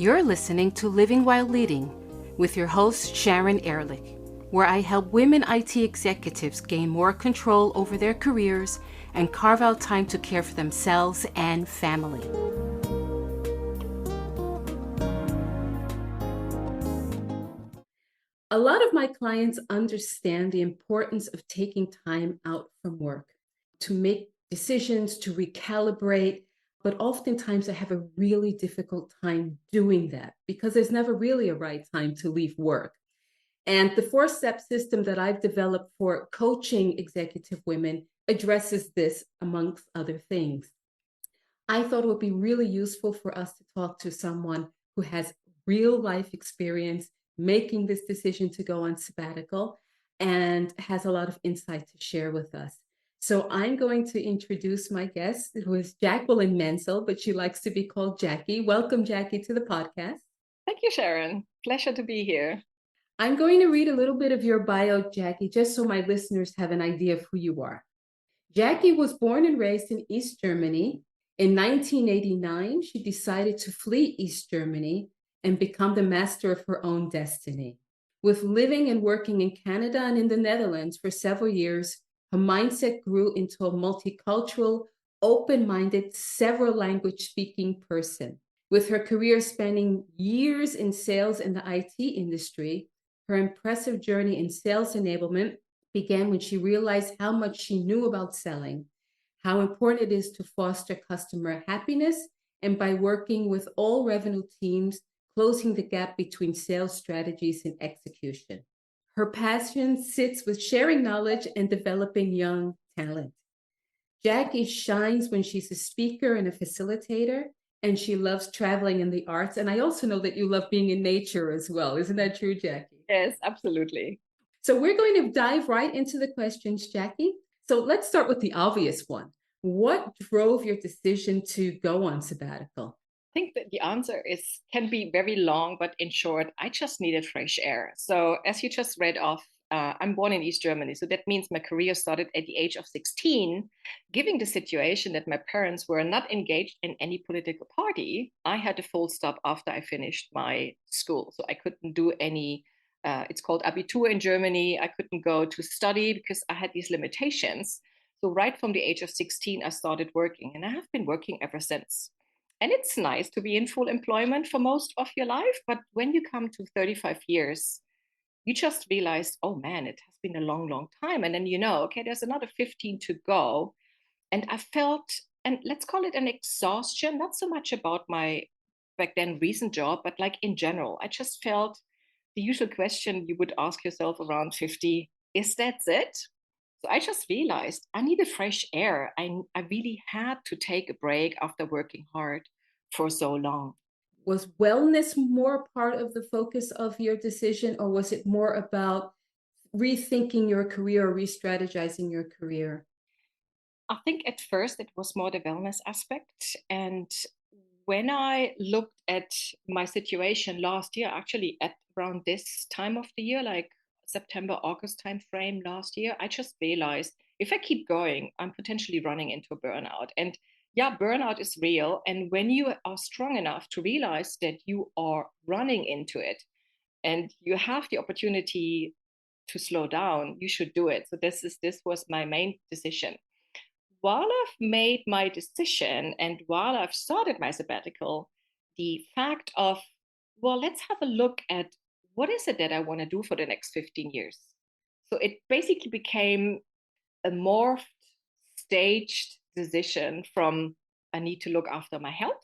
You're listening to Living While Leading with your host, Sharon Ehrlich, where I help women IT executives gain more control over their careers and carve out time to care for themselves and family. A lot of my clients understand the importance of taking time out from work to make decisions, to recalibrate, but oftentimes I have a really difficult time doing that because there's never really a right time to leave work. And the four-step system that I've developed for coaching executive women addresses this, amongst other things. I thought it would be really useful for us to talk to someone who has real life experience making this decision to go on sabbatical and has a lot of insight to share with us. So I'm going to introduce my guest, who is Jacqueline Menzel, but she likes to be called Jackie. Welcome, Jackie, to the podcast. Thank you, Sharon. Pleasure to be here. I'm going to read a little bit of your bio, Jackie, just so my listeners have an idea of who you are. Jackie was born and raised in East Germany. In 1989, she decided to flee East Germany and become the master of her own destiny. With living and working in Canada and in the Netherlands for several years, her mindset grew into a multicultural, open-minded, several language-speaking person. With her career spanning years in sales in the IT industry, her impressive journey in sales enablement began when she realized how much she knew about selling, how important it is to foster customer happiness, and by working with all revenue teams, closing the gap between sales strategies and execution. Her passion sits with sharing knowledge and developing young talent. Jackie shines when she's a speaker and a facilitator, and she loves traveling in the arts. And I also know that you love being in nature as well. Isn't that true, Jackie? Yes, absolutely. So we're going to dive right into the questions, Jackie. So let's start with the obvious one. What drove your decision to go on sabbatical? I think that the answer can be very long, but in short, I just needed fresh air. So as you just read off, I'm born in East Germany. So that means my career started at the age of 16. Given the situation that my parents were not engaged in any political party, I had a full stop after I finished my school. So I couldn't do any, it's called Abitur in Germany. I couldn't go to study because I had these limitations. So right from the age of 16, I started working, and I have been working ever since. And it's nice to be in full employment for most of your life. But when you come to 35 years, you just realize, oh man, it has been a long, long time. And then okay, there's another 15 to go. And I felt, and let's call it an exhaustion, not so much about my back then recent job, but like in general, I just felt the usual question you would ask yourself around 50, is that it? So I just realized I needed fresh air. I really had to take a break after working hard for so long. Was wellness more part of the focus of your decision, or was it more about rethinking your career or re-strategizing your career? I think at first it was more the wellness aspect. And when I looked at my situation last year, actually at around this time of the year, like September, August time frame last year, I just realized if I keep going, I'm potentially running into a burnout. And yeah, burnout is real. And when you are strong enough to realize that you are running into it and you have the opportunity to slow down, you should do it. So this was my main decision. While I've made my decision and while I've started my sabbatical, the fact of, well, let's have a look at what is it that I want to do for the next 15 years. So it basically became a morphed, staged decision from I need to look after my health,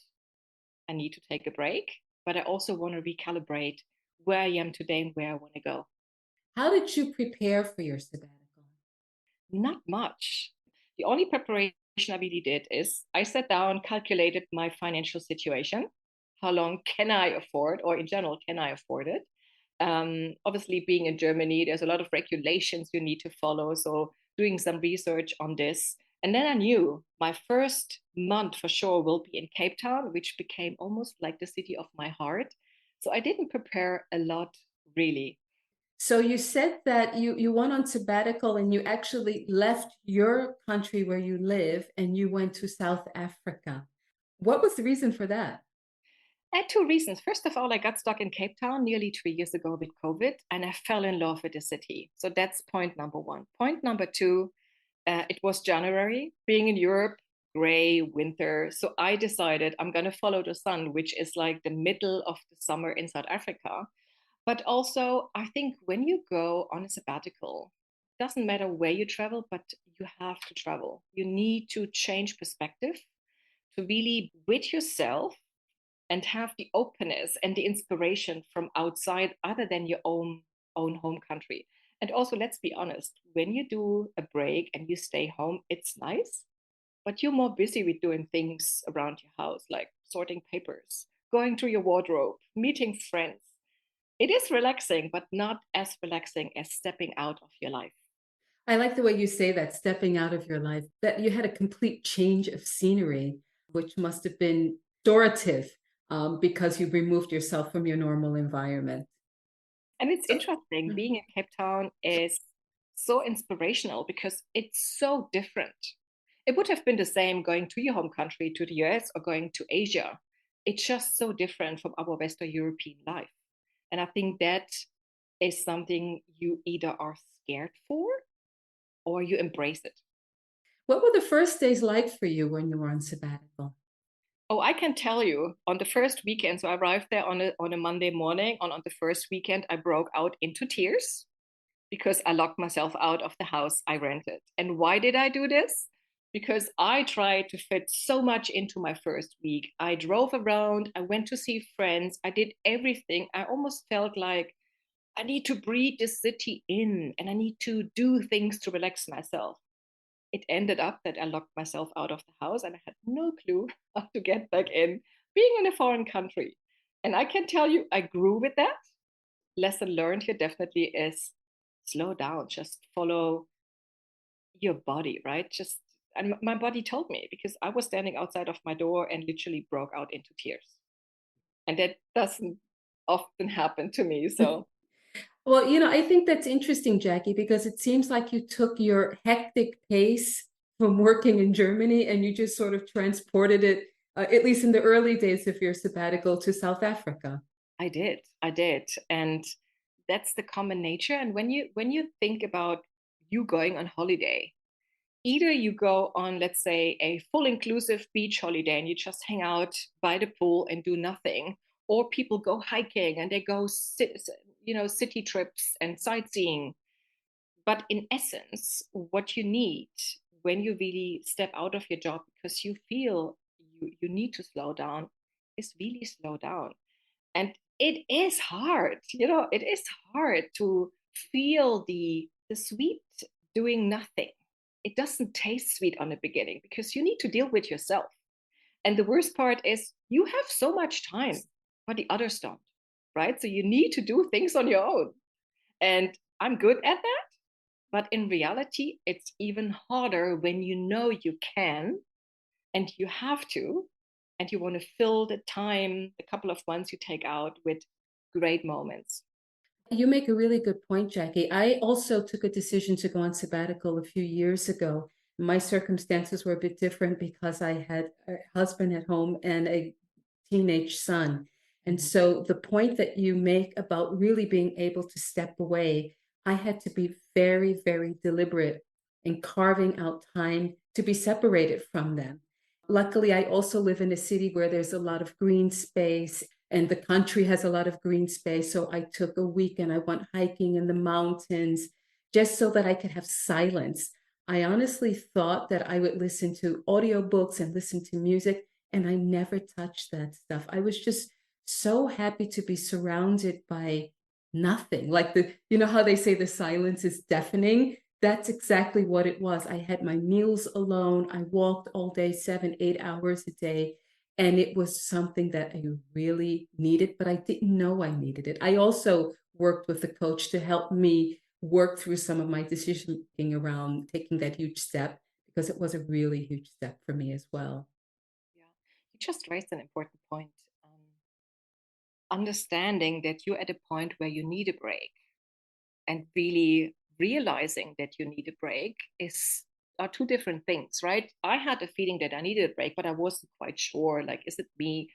I need to take a break, but I also want to recalibrate where I am today and where I want to go. How did you prepare for your sabbatical? Not much. The only preparation I really did is I sat down, calculated my financial situation. How long can I afford, or in general, can I afford it? Obviously, being in Germany, there's a lot of regulations you need to follow. So, doing some research on this. And then I knew my first month for sure will be in Cape Town, which became almost like the city of my heart. So, I didn't prepare a lot, really. So you said that you went on sabbatical and you actually left your country where you live and you went to South Africa. What was the reason for that? I had two reasons. First of all, I got stuck in Cape Town nearly 2 years ago with COVID, and I fell in love with the city. So that's point number one. Point number two, it was January, being in Europe, gray winter. So I decided I'm going to follow the sun, which is like the middle of the summer in South Africa. But also, I think when you go on a sabbatical, it doesn't matter where you travel, but you have to travel. You need to change perspective to really with yourself and have the openness and the inspiration from outside other than your own home country. And also, let's be honest, when you do a break and you stay home, it's nice, but you're more busy with doing things around your house, like sorting papers, going through your wardrobe, meeting friends. It is relaxing, but not as relaxing as stepping out of your life. I like the way you say that, stepping out of your life, that you had a complete change of scenery, which must have been restorative because you removed yourself from your normal environment. And it's So, interesting, mhm. being in Cape Town is so inspirational because it's so different. It would have been the same going to your home country, to the US, or going to Asia. It's just so different from our Western European life. And I think that is something you either are scared for or you embrace it. What were the first days like for you when you were on sabbatical? Oh, I can tell you on the first weekend. So I arrived there on a Monday morning. On the first weekend, I broke out into tears because I locked myself out of the house I rented. And why did I do this? Because I tried to fit so much into my first week. I drove around, I went to see friends, I did everything. I almost felt like I need to breathe this city in and I need to do things to relax myself. It ended up that I locked myself out of the house and I had no clue how to get back in, being in a foreign country. And I can tell you, I grew with that. Lesson learned here definitely is slow down, just follow your body, right? Just, and my body told me because I was standing outside of my door and literally broke out into tears. And that doesn't often happen to me. So Well, I think that's interesting, Jackie, because it seems like you took your hectic pace from working in Germany and you just sort of transported it, at least in the early days of your sabbatical, to South Africa. I did. And that's the common nature. And when you think about you going on holiday, either you go on, let's say, a full inclusive beach holiday and you just hang out by the pool and do nothing, or people go hiking and they go city trips and sightseeing. But in essence, what you need when you really step out of your job because you feel you need to slow down is really slow down. And it is hard, it is hard to feel the sweet doing nothing. It doesn't taste sweet on the beginning because you need to deal with yourself. And the worst part is you have so much time, but the others don't, right? So you need to do things on your own. And I'm good at that. But in reality, it's even harder when you know you can and you have to, and you want to fill the time, the couple of months you take out with great moments. You make a really good point, Jackie. I also took a decision to go on sabbatical a few years ago. My circumstances were a bit different because I had a husband at home and a teenage son. And Mhm. so the point that you make about really being able to step away, I had to be very, very deliberate in carving out time to be separated from them. Luckily, I also live in a city where there's a lot of green space and the country has a lot of green space. So I took a week and I went hiking in the mountains just so that I could have silence. I honestly thought that I would listen to audiobooks and listen to music, and I never touched that stuff. I was just so happy to be surrounded by nothing. Like how they say the silence is deafening? That's exactly what it was. I had my meals alone. I walked all day, 7, 8 hours a day. And it was something that I really needed, but I didn't know I needed it. I also worked with a coach to help me work through some of my decision making around taking that huge step because it was a really huge step for me as well. Yeah, you just raised an important point. Understanding that you're at a point where you need a break and really realizing that you need a break are two different things, right? I had a feeling that I needed a break, but I wasn't quite sure. Like, is it me?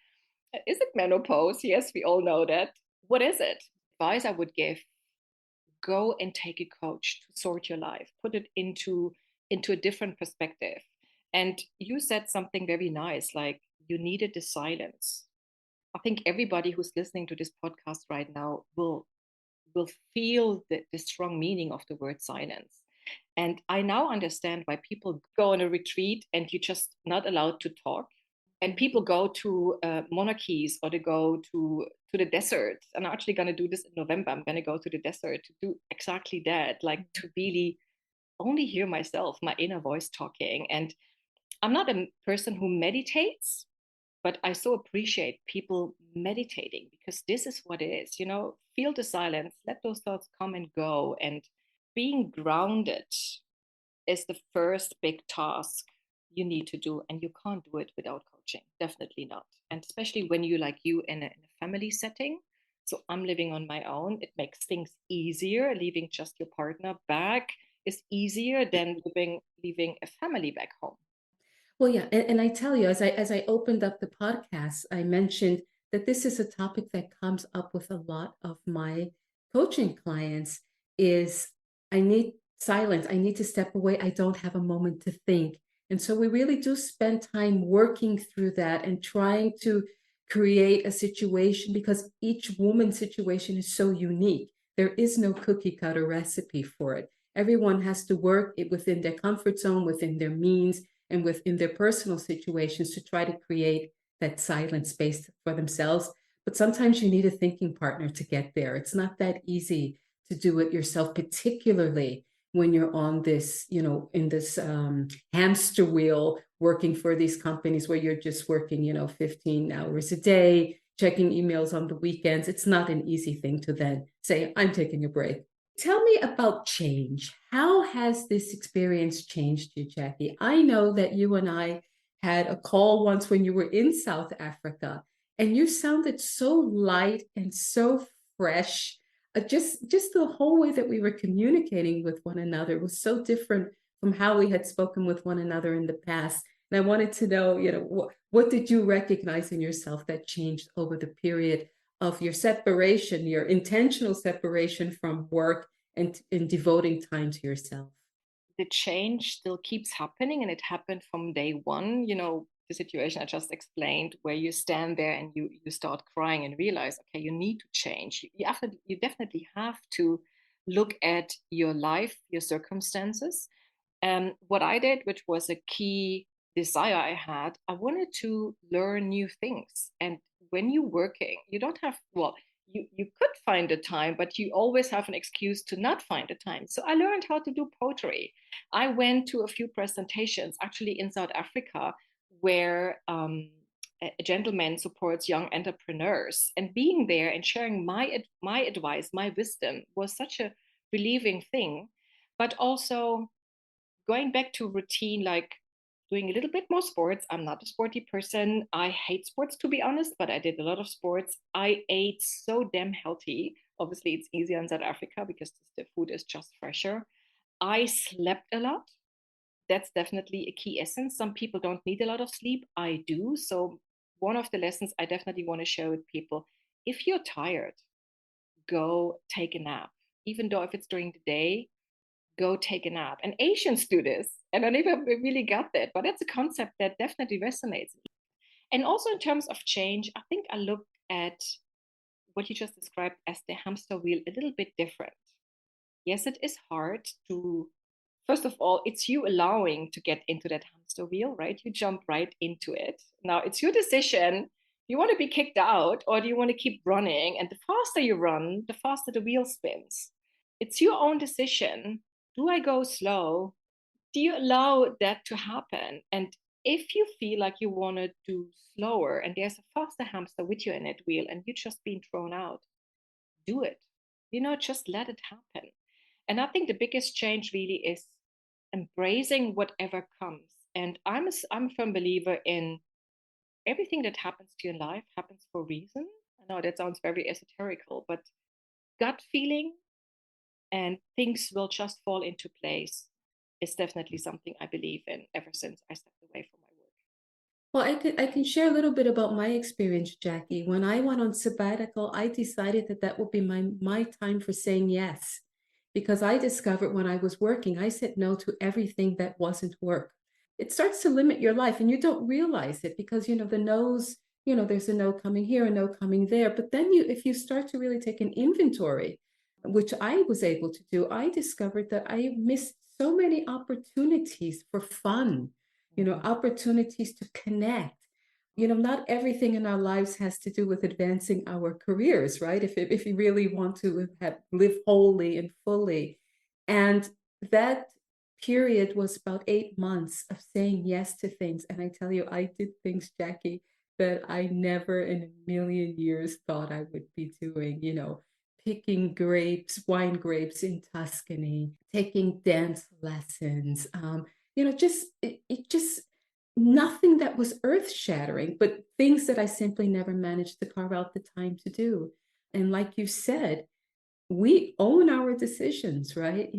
Is it menopause? Yes, we all know that. What is it? Advice I would give: go and take a coach to sort your life, put it into a different perspective. And you said something very nice, like you needed the silence. I think everybody who's listening to this podcast right now will feel the strong meaning of the word silence. And I now understand why people go on a retreat and you're just not allowed to talk. And people go to monarchies, or they go to the desert. And I'm actually going to do this in November. I'm going to go to the desert to do exactly that, like to really only hear myself, my inner voice talking. And I'm not a person who meditates, but I so appreciate people meditating, because this is what it is, feel the silence, let those thoughts come and go. And being grounded is the first big task you need to do. And you can't do it without coaching, definitely not. And especially when you, like you, in a family setting. So I'm living on my own. It makes things easier. Leaving just your partner back is easier than leaving a family back home. Well, yeah, and I tell you, as I opened up the podcast, I mentioned that this is a topic that comes up with a lot of my coaching clients is I need silence. I need to step away. I don't have a moment to think. And so we really do spend time working through that and trying to create a situation, because each woman's situation is so unique. There is no cookie cutter recipe for it. Everyone has to work it within their comfort zone, within their means, and within their personal situations to try to create that silent space for themselves. But sometimes you need a thinking partner to get there. It's not that easy to do it yourself, particularly when you're on this, in this hamster wheel working for these companies where you're just working, 15 hours a day, checking emails on the weekends. It's not an easy thing to then say, I'm taking a break. Tell me about change. How has this experience changed you, Jackie? I know that you and I had a call once when you were in South Africa, and you sounded so light and so fresh. Just the whole way that we were communicating with one another was so different from how we had spoken with one another in the past. And I wanted to know, what did you recognize in yourself that changed over the period of your separation, your intentional separation from work, and in devoting time to yourself? The change still keeps happening, and it happened from day one. The situation I just explained, where you stand there and you start crying and realize, okay, you need to change. You definitely have to look at your life, your circumstances. What I did, which was a key desire I had, I wanted to learn new things. And when you're working, you don't have, well, you could find the time, but you always have an excuse to not find the time. So I learned how to do pottery. I went to a few presentations, actually in South Africa, where a gentleman supports young entrepreneurs. And being there and sharing my advice, my wisdom, was such a relieving thing. But also going back to routine, like doing a little bit more sports. I'm not a sporty person. I hate sports, to be honest, but I did a lot of sports. I ate so damn healthy. Obviously, it's easier in South Africa because the food is just fresher. I slept a lot. That's definitely a key essence. Some people don't need a lot of sleep. I do. So, one of the lessons I definitely want to share with people: if you're tired, go take a nap. Even though if it's during the day, go take a nap. And Asians do this. And I never really got that, but that's a concept that definitely resonates. And also in terms of change, I think I looked at what you just described as the hamster wheel a little bit different. Yes, it is hard to, first of all, it's you allowing to get into that hamster wheel, right? You jump right into it. Now it's your decision. You want to be kicked out, or do you want to keep running? And the faster you run, the faster the wheel spins. It's your own decision. Do I go slow? Do you allow that to happen? And if you feel like you want to do slower and there's a faster hamster with you in that wheel and you're just being thrown out, do it. Just let it happen. And I think the biggest change really is embracing whatever comes. And I'm a firm believer in everything that happens to you in life happens for a reason. I know that sounds very esoterical, but gut feeling and things will just fall into place is definitely something I believe in ever since I stepped away from my work. Well, I can share a little bit about my experience, Jackie. When I went on sabbatical, I decided that that would be my time for saying yes, because I discovered when I was working, I said no to everything that wasn't work. It starts to limit your life, and you don't realize it because the no's. There's a no coming here, a no coming there. But then if you start to really take an inventory, which I was able to do, I discovered that I missed so many opportunities for fun, Mhm. opportunities to connect. Not everything in our lives has to do with advancing our careers, right? If you really want to live wholly and fully. And that period was about 8 months of saying yes to things. And I tell you, I did things, Jackie, that I never in a million years thought I would be doing, picking wine grapes in Tuscany, taking dance lessons, just nothing that was earth shattering, but things that I simply never managed to carve out the time to do. And like you said, we own our decisions, right?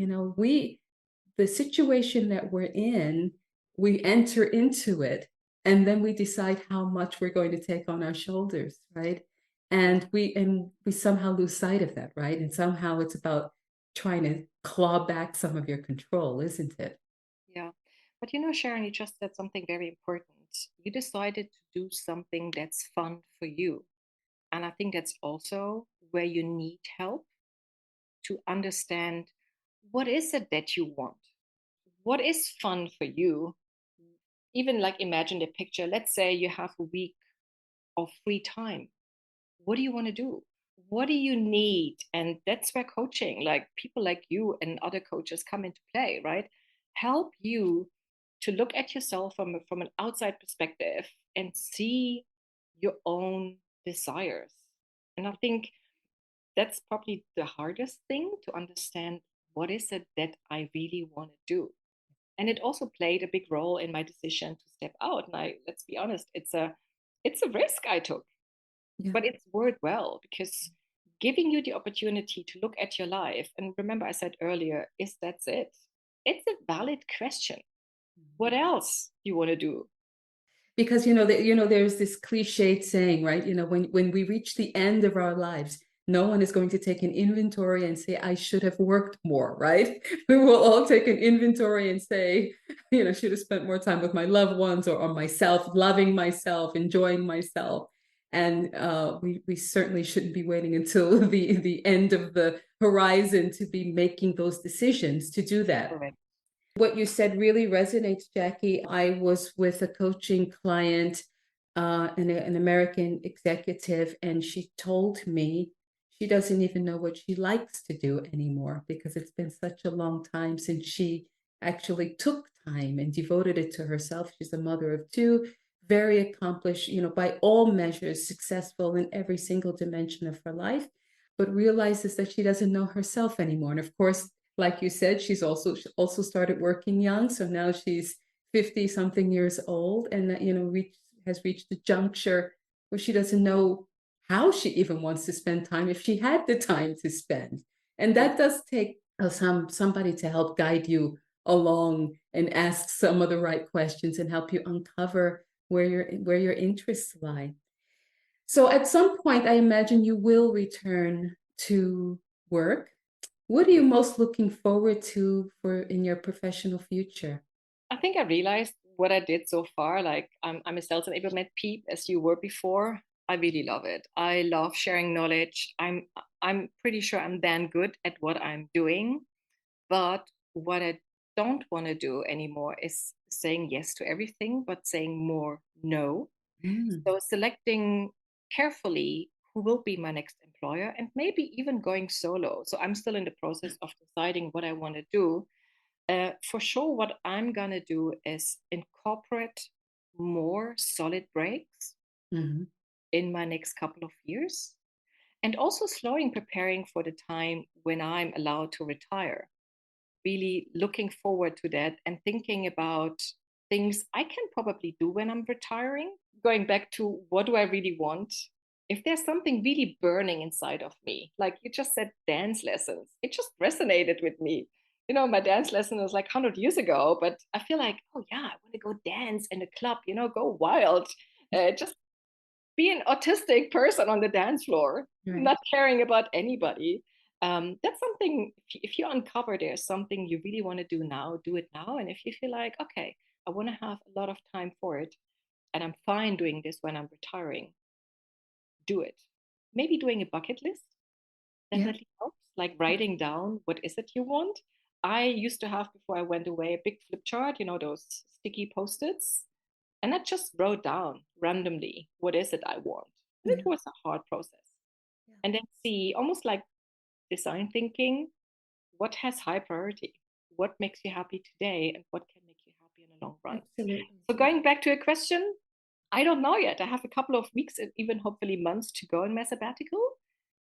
The situation that we're in, we enter into it, and then we decide how much we're going to take on our shoulders, right? Yeah. And we somehow lose sight of that, right? And somehow it's about trying to claw back some of your control, isn't it? Yeah. But Sharon, you just said something very important. You decided to do something that's fun for you. And I think that's also where you need help to understand what is it that you want? What is fun for you? Even like imagine the picture. Let's say you have a week of free time. What do you want to do? What do you need? And that's where coaching, like people like you and other coaches come into play, right? Help you to look at yourself from an outside perspective and see your own desires. And I think that's probably the hardest thing to understand, what is it that I really want to do? And it also played a big role in my decision to step out. And let's be honest, it's a risk I took, Yeah. but it's worked well because giving you the opportunity to look at your life. And remember, I said earlier, is that's it? It's a valid question. What else do you want to do? Because there's this cliched saying, right? When we reach the end of our lives, no one is going to take an inventory and say, I should have worked more, right? We will all take an inventory and say, should have spent more time with my loved ones, or myself, loving myself, enjoying myself. And we certainly shouldn't be waiting until the end of the horizon to be making those decisions to do that. Correct. What you said really resonates, Jackie. I was with a coaching client, an American executive, and she told me she doesn't even know what she likes to do anymore because it's been such a long time since she actually took time and devoted it to herself. She's a mother of two, very accomplished, by all measures, successful in every single dimension of her life, but realizes that she doesn't know herself anymore. And of course, like you said, she also started working young, so now she's 50 something years old, and that has reached a juncture where she doesn't know how she even wants to spend time if she had the time to spend. And Yeah. that does take somebody to help guide you along and ask some of the right questions and help you uncover where your interests lie. So at some point, I imagine you will return to work. What are you most looking forward to for in your professional future? I think I realized what I did so far. Like I'm a sales enablement peep, as you were before. I really love it. I love sharing knowledge. I'm pretty sure I'm damn good at what I'm doing. But what I don't want to do anymore is saying yes to everything, but saying more no. Mm, So selecting carefully who will be my next employer and maybe even going solo. So I'm still in the process of deciding what I want to do. For sure, what I'm going to do is incorporate more solid breaks mhm, in my next couple of years, and also slowing preparing for the time when I'm allowed to retire. Really looking forward to that and thinking about things I can probably do when I'm retiring. Going back to what do I really want? If there's something really burning inside of me, like you just said, dance lessons, it just resonated with me. my dance lesson was like 100 years ago, but I feel like, oh yeah, I want to go dance in a club, go wild. Just be an autistic person on the dance floor, Right. not caring about anybody. That's something, if you uncover there's something you really want to do now, do it now. And if you feel like, okay, I want to have a lot of time for it, and I'm fine doing this when I'm retiring, do it. Maybe doing a bucket list Yeah. definitely helps, like writing down what is it you want. I used to have, before I went away, a big flip chart, those sticky post-its. And I just wrote down randomly, what is it I want? And Yeah. it was a hard process. Yeah. And then see, almost like design thinking, what has high priority? What makes you happy today? And what can make you happy in the long run? Absolutely. So going back to a question, I don't know yet. I have a couple of weeks and even hopefully months to go in my sabbatical.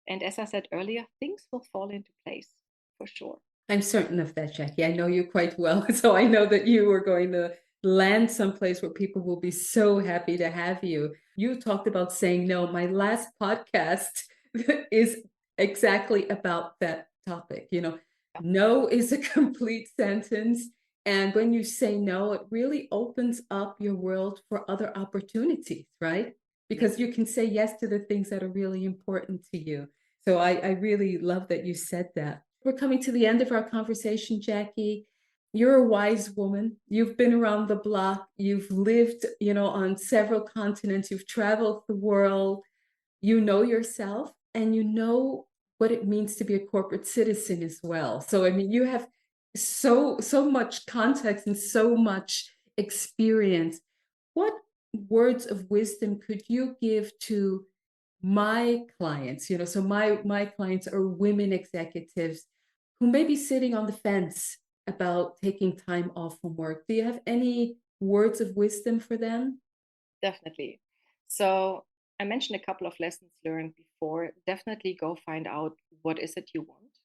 And as I said earlier, things will fall into place for sure. I'm certain of that, Jackie. I know you quite well. So I know that you are going to land someplace where people will be so happy to have you. You talked about saying no. My last podcast is exactly about that topic. No is a complete sentence. And when you say no, it really opens up your world for other opportunities, right? Yeah. Because you can say yes to the things that are really important to you. So I really love that you said that. We're coming to the end of our conversation, Jackie. You're a wise woman. You've been around the block. You've lived, on several continents. You've traveled the world. You know yourself and you know what it means to be a corporate citizen as well. So, I mean, you have so much context and so much experience. What words of wisdom could you give to my clients? So my clients are women executives who may be sitting on the fence about taking time off from work. Do you have any words of wisdom for them? Definitely. So I mentioned a couple of lessons learned before. Definitely go find out what is it you want.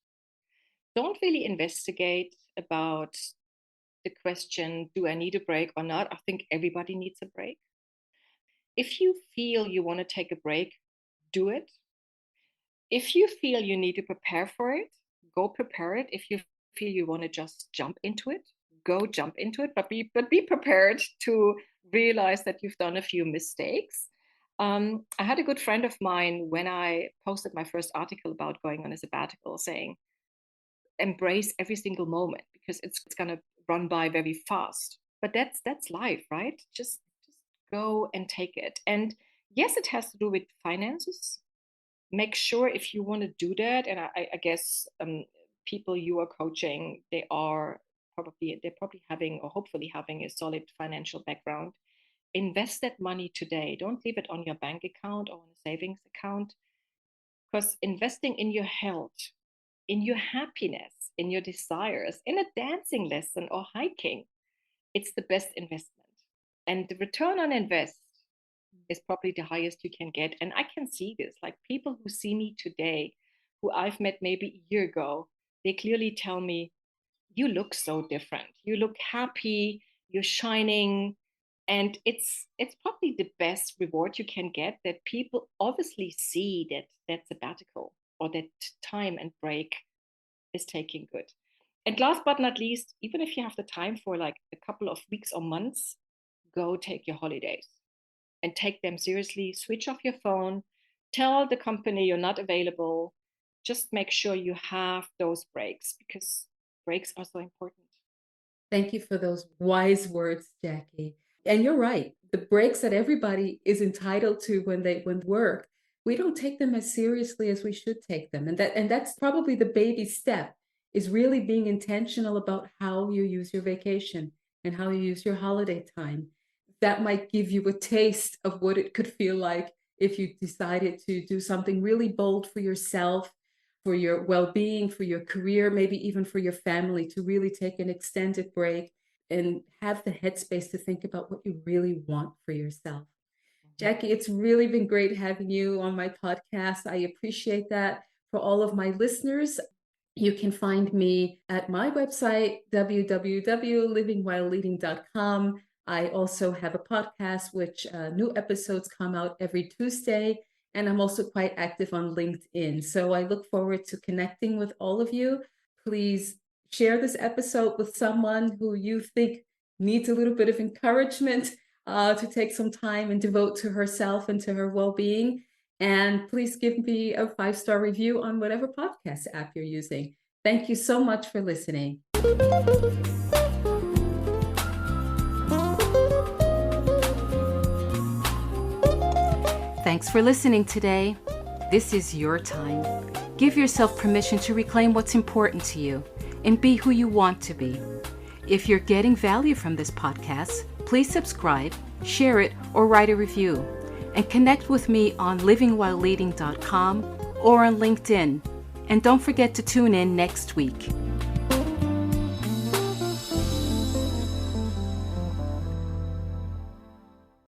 Don't really investigate about the question, do I need a break or not? I think everybody needs a break. If you feel you want to take a break, do it. If you feel you need to prepare for it, go prepare it. If you feel you want to just jump into it, go jump into it, but be prepared to realize that you've done a few mistakes. I had a good friend of mine when I posted my first article about going on a sabbatical saying, embrace every single moment because it's going to run by very fast. But that's life, right? Just go and take it. And yes, it has to do with finances. Make sure if you want to do that, and I guess people you are coaching, they're probably having or hopefully having a solid financial background. Invest that money today. Don't leave it on your bank account or on a savings account, because investing in your health, in your happiness, in your desires, in a dancing lesson or hiking, it's the best investment. And the return on invest is probably the highest you can get. And I can see this, like people who see me today, who I've met maybe a year ago, they clearly tell me, you look so different. You look happy, you're shining. And it's probably the best reward you can get, that people obviously see that sabbatical or that time and break is taking good. And last but not least, even if you have the time for like a couple of weeks or months, go take your holidays and take them seriously. Switch off your phone, tell the company you're not available. Just make sure you have those breaks, because breaks are so important. Thank you for those wise words, Jackie. And you're right. The breaks that everybody is entitled to when work, we don't take them as seriously as we should take them. And that's probably the baby step, is really being intentional about how you use your vacation and how you use your holiday time. That might give you a taste of what it could feel like if you decided to do something really bold for yourself, for your well-being, for your career, maybe even for your family, to really take an extended break and have the headspace to think about what you really want for yourself. Mhm. Jackie, it's really been great having you on my podcast. I appreciate that. For all of my listeners, you can find me at my website, www.livingwhileleading.com. I also have a podcast, which new episodes come out every Tuesday. And I'm also quite active on LinkedIn. So I look forward to connecting with all of you. Please share this episode with someone who you think needs a little bit of encouragement to take some time and devote to herself and to her well-being. And please give me a 5-star review on whatever podcast app you're using. Thank you so much for listening. Thanks for listening today. This is your time. Give yourself permission to reclaim what's important to you and be who you want to be. If you're getting value from this podcast, please subscribe, share it, or write a review. And connect with me on livingwhileleading.com or on LinkedIn. And don't forget to tune in next week.